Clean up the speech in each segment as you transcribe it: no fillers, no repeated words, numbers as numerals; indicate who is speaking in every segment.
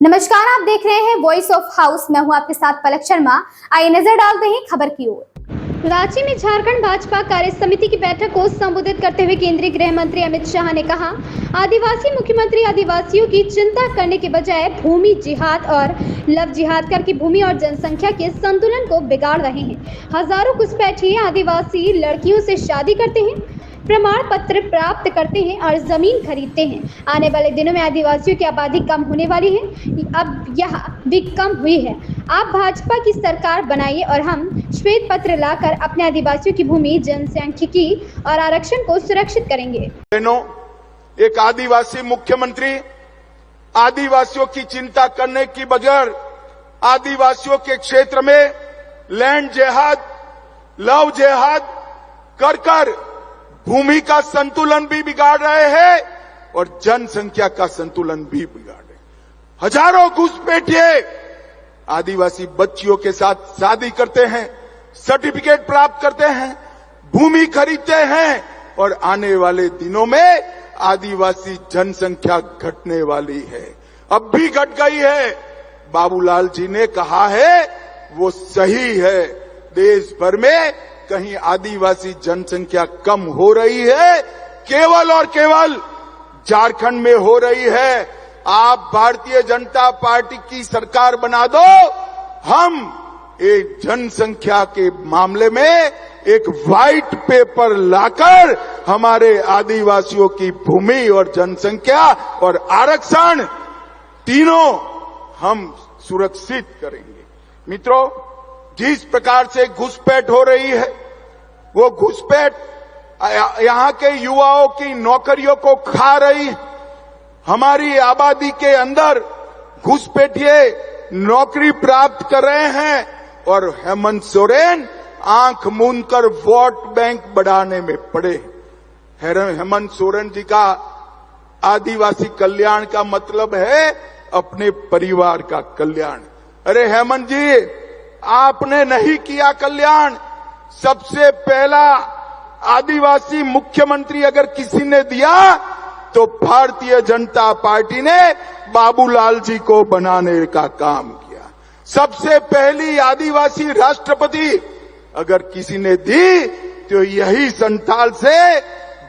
Speaker 1: नमस्कार, आप देख रहे हैं वॉइस ऑफ हाउस। मैं हूं आपके साथ पलक शर्मा। आइए नजर डालते हैं खबर की ओर। रांची में झारखंड भाजपा कार्य समिति की बैठक को संबोधित करते हुए केंद्रीय गृह मंत्री अमित शाह ने कहा, आदिवासी मुख्यमंत्री आदिवासियों की चिंता करने के बजाय भूमि जिहाद और लव जिहाद करके भूमि और जनसंख्या के संतुलन को बिगाड़ रहे हैं। हजारों घुसपैठिए आदिवासी लड़कियों से शादी करते हैं, प्रमाण पत्र प्राप्त करते हैं और जमीन खरीदते हैं। आने वाले दिनों में आदिवासियों की आबादी कम होने वाली है, अब यह भी कम हुई है। आप भाजपा की सरकार बनाइए और हम श्वेत पत्र लाकर अपने आदिवासियों की भूमि, जनसांख्यिकी और आरक्षण को सुरक्षित करेंगे।
Speaker 2: एक आदिवासी मुख्यमंत्री आदिवासियों की चिंता करने की बजाय आदिवासियों के क्षेत्र में लैंड जिहाद, लव जिहाद कर भूमि का संतुलन भी बिगाड़ रहे हैं और जनसंख्या का संतुलन भी बिगाड़ रहे हैं। हजारों घुसपैठिए आदिवासी बच्चियों के साथ शादी करते हैं, सर्टिफिकेट प्राप्त करते हैं, भूमि खरीदते हैं और आने वाले दिनों में आदिवासी जनसंख्या घटने वाली है। अब भी घट गई है। बाबूलाल जी ने कहा है वो सही है। देश भर में कहीं आदिवासी जनसंख्या कम हो रही है, केवल और केवल झारखंड में हो रही है। आप भारतीय जनता पार्टी की सरकार बना दो, हम एक जनसंख्या के मामले में एक व्हाइट पेपर लाकर हमारे आदिवासियों की भूमि और जनसंख्या और आरक्षण तीनों हम सुरक्षित करेंगे। मित्रों, जिस प्रकार से घुसपैठ हो रही है, वो घुसपैठ यहां के युवाओं की नौकरियों को खा रही है। हमारी आबादी के अंदर घुसपैठिए नौकरी प्राप्त कर रहे हैं और हेमंत सोरेन आंख मूंदकर वोट बैंक बढ़ाने में पड़े। हेमंत सोरेन जी का आदिवासी कल्याण का मतलब है अपने परिवार का कल्याण। अरे हेमंत जी, आपने नहीं किया कल्याण। सबसे पहला आदिवासी मुख्यमंत्री अगर किसी ने दिया तो भारतीय जनता पार्टी ने बाबूलाल जी को बनाने का काम किया। सबसे पहली आदिवासी राष्ट्रपति अगर किसी ने दी तो यही संथाल से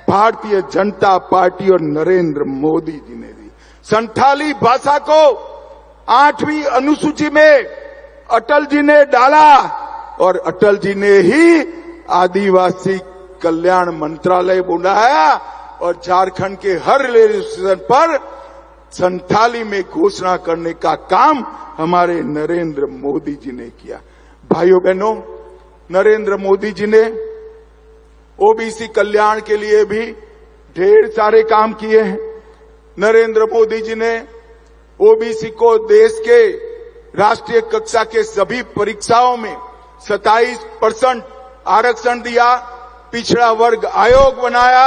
Speaker 2: भारतीय जनता पार्टी और नरेंद्र मोदी जी ने दी। संथाली भाषा को 8वीं अनुसूची में अटल जी ने डाला और अटल जी ने ही आदिवासी कल्याण मंत्रालय बनाया और झारखंड के हर रेलवे स्टेशन पर संथाली में घोषणा करने का काम हमारे नरेंद्र मोदी जी ने किया। भाइयों बहनों, नरेंद्र मोदी जी ने ओबीसी कल्याण के लिए भी ढेर सारे काम किए हैं। नरेंद्र मोदी जी ने ओबीसी को देश के राष्ट्रीय कक्षा के सभी परीक्षाओं में 27% आरक्षण दिया, पिछड़ा वर्ग आयोग बनाया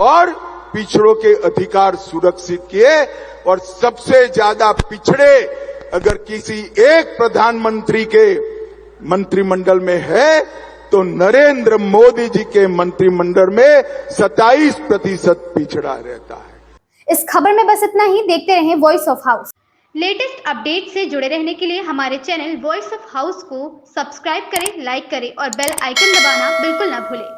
Speaker 2: और पिछड़ों के अधिकार सुरक्षित किए। और सबसे ज्यादा पिछड़े अगर किसी एक प्रधानमंत्री के मंत्रिमंडल में है तो नरेंद्र मोदी जी के मंत्रिमंडल में 27% पिछड़ा रहता है।
Speaker 1: इस खबर में बस इतना ही। देखते रहें voice of house. Latest update से जुड़े रहने के लिए हमारे चैनल वॉइस ऑफ हाउस को सब्सक्राइब करें, लाइक करें और बेल आइकन दबाना बिल्कुल ना भूलें।